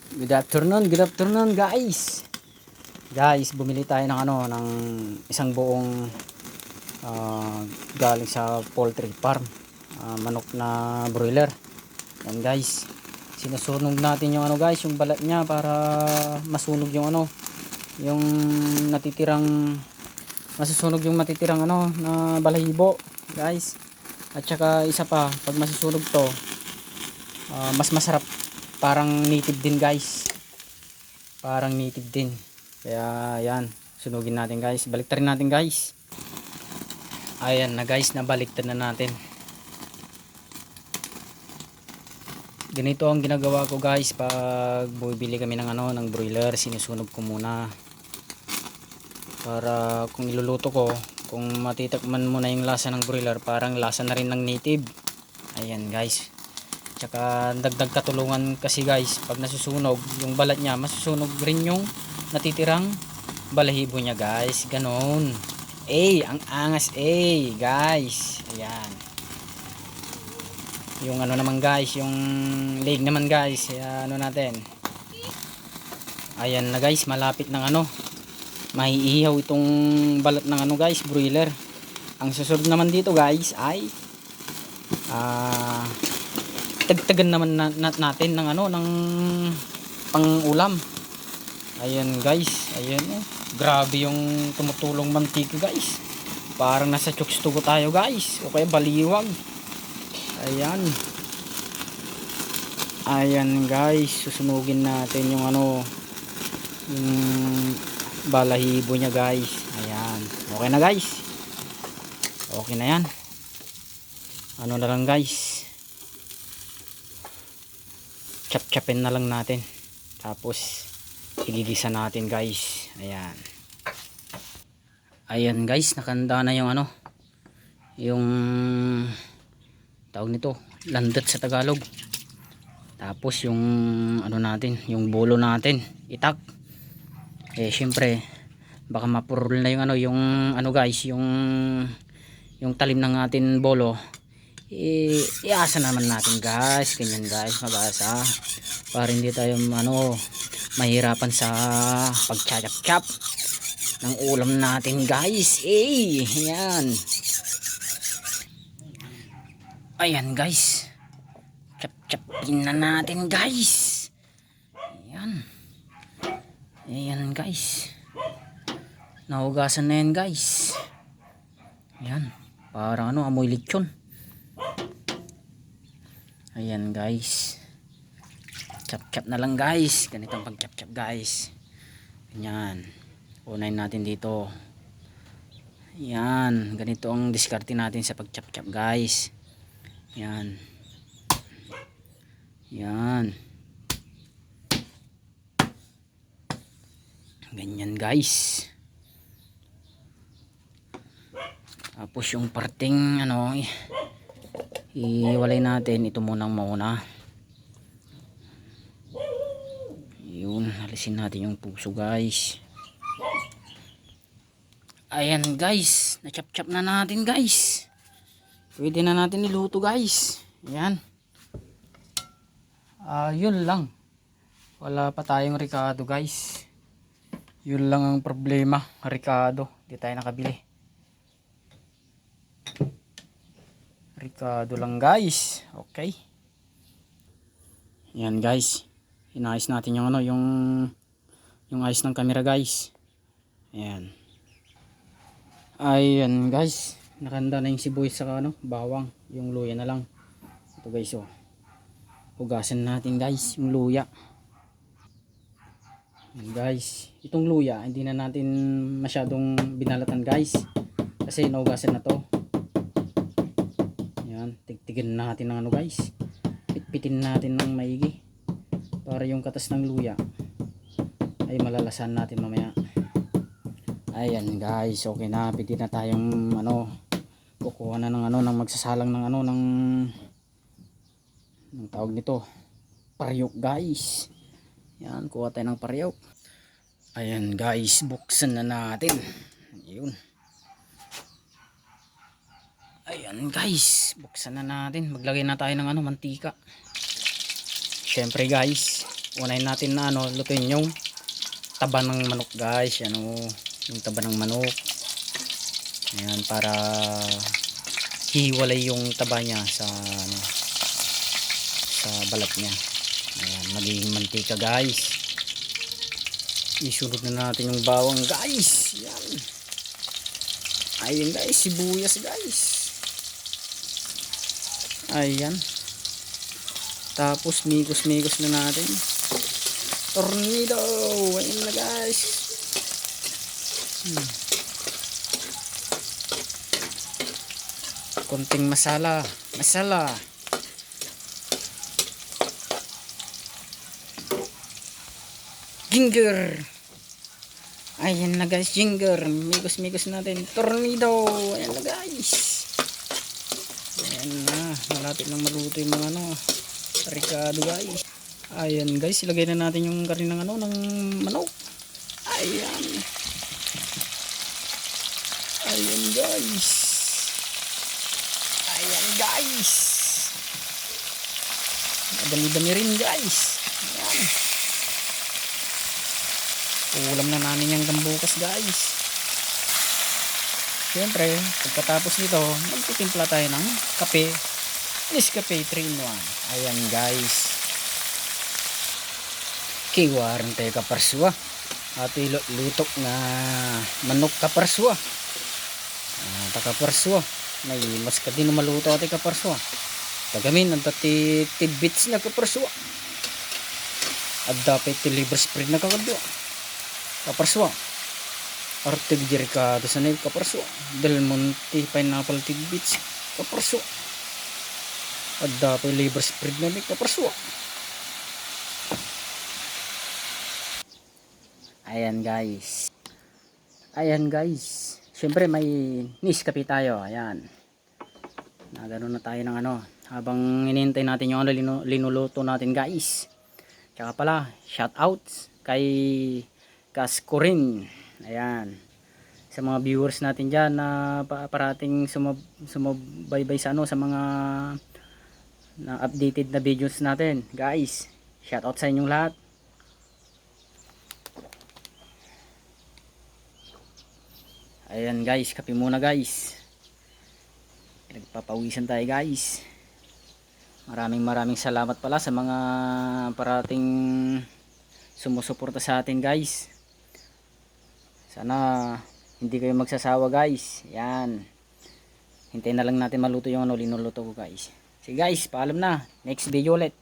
Good afternoon guys. Guys, bumili tayo ng ng isang buong galing sa poultry farm. Manok na broiler. Yan guys. Sinusunog natin yung guys, yung balat niya para masunog yung yung natitirang masusunog yung matitirang na balahibo, guys. At saka isa pa, pag masusunog to, mas masarap. Parang native din guys, parang native din. Kaya yan, sunugin natin guys, baliktarin natin guys. Ayan na guys, nabaliktad na natin. Ganito ang ginagawa ko guys pag bumibili kami ng ng broiler. Sinusunog ko muna para kung iluluto ko, kung matitakman mo na yung lasa ng broiler, parang lasa na rin ng native. Ayan guys. Tsaka dagdag katulungan kasi guys, pag nasusunog yung balat niya, masusunog rin yung natitirang balahibo niya guys. Ganon. Ang angas guys. Ayan. Yung naman guys, yung leg naman guys, natin. Ayan na guys, malapit ng maiihaw itong balat ng guys, broiler. Ang susunod naman dito guys ay tagtagan naman natin ng ng pang-ulam. Ayan guys, ayan grabe yung tumutulong mantika guys. Parang nasa chokes tugo tayo guys, o kaya baliwag. Ayan. Ayan guys, susunugin natin yung yung balahibo niya guys. Ayan. Okay na guys. Okay na yan. Na lang guys, chop-chopin na lang natin, tapos igigisa natin guys. Ayan guys, nakanda na yung yung tawag nito, landet sa Tagalog. Tapos yung natin, yung bolo natin, itak. Syempre baka mapurol na yung yung guys, yung talim ng atin bolo. Iasa naman natin guys, ganyan guys, mag-asa para hindi tayo mahirapan sa pagchachap-chap ng ulam natin guys. Ayan guys, chap-chapin na natin guys. Ayan guys, nahugasan na yan guys. Ayan, parang amoy lechon. Ayan guys, chop-chop na lang guys. Ganito ang pag-chop-chop guys. Ganyan, unahin natin dito. Ayan, ganito ang diskarte natin sa pag-chop-chop guys. Ayan. Ayan. Ganyan guys. Tapos yung parting iwalay natin ito munang mauna. Yun, alisin natin yung puso guys. Ayan guys, na-chop-chop na natin guys. Pwede na natin iluto guys. Ayan. Yun lang, wala pa tayong ricado guys. Yun lang ang problema, ricado, di tayo nakabili. Ricado lang guys. Okay. Yan guys, inayos natin yung yung ayos ng camera guys. Ayan. Ayan guys, nakanda na yung sibuyas sa bawang. Yung luya na lang. Ito guys, hugasan natin guys yung luya. Ayan guys, itong luya hindi na natin masyadong binalatan guys, kasi nahugasan na to. Tigtigan natin ng guys, pitpitin natin ng maigi para yung katas ng luya ay malalasan natin mamaya. Ayan guys, okay na, pwede na tayong kukuha na ng ng magsasalang ng ng tawag nito, paryok guys. Yan, kuha tayo ng paryok. Ayan guys, buksan na natin. Ayun. Ayan guys, buksan na natin. Maglagay na tayo ng mantika. Syempre guys, unahin natin na ano, lutuin yung taba ng manok guys. Yan o, yung taba ng manok. Ayan, para hiwalay yung taba niya sa ano, sa balat niya. Ayan, magiging mantika guys. Isunod na natin yung bawang guys. Yan. Ayun guys, sibuyas guys. Ayan. Tapos migos-migos na natin. Tornado. Ayun na guys. Konting masala. Ginger. Ayan na guys, ginger. Migos natin. Tornado. Ayan na guys. Ayan na. Malapit nang maluto yung mga ano, ricado guys. Ayan guys, ilagay na natin yung karne ng ano, ng manok. Ayan. Ayan guys. Ayan guys. Dami-dami rin guys. Ayan. Ulam na namin yung gambukas guys. Siyempre, pagkatapos nito, magtitimpla tayo ng kape. Nescafe 3-in-1. Ayan guys. Kiwaran tayo kaparswa. At lutok na manok kaparswa. Takaparswa. May mas ka din maluto ati kaparswa. Tagamin ang tati tidbits na kaparswa. At dapat liver spread na kakadwa. Kaparswa. Artig jerika to sa nail kaparswa. Del Monte pineapple tidbits kaparswa. At dapat liver spread na may kaparswa. Ayan guys. Ayan guys. Siyempre may Nescafe tayo. Ayan. Nagano na tayo ng ano. Habang inintay natin yung ano linuluto natin guys. Tsaka pala, shout out kay Kaskurin. Ayan. Sa mga viewers natin dyan na parating sumubaybay sa ano, sa mga na updated na videos natin. Guys, shout out sa inyong lahat. Ayan guys, kape muna guys. Nagpapawisan tayo guys. Maraming salamat pala sa mga parating sumusuporta sa atin guys. Sana hindi kayo magsasawa guys. Yan. Hintayin na lang natin maluto yung ano linuluto ko guys. Sige guys, paalam na. Next video ulit.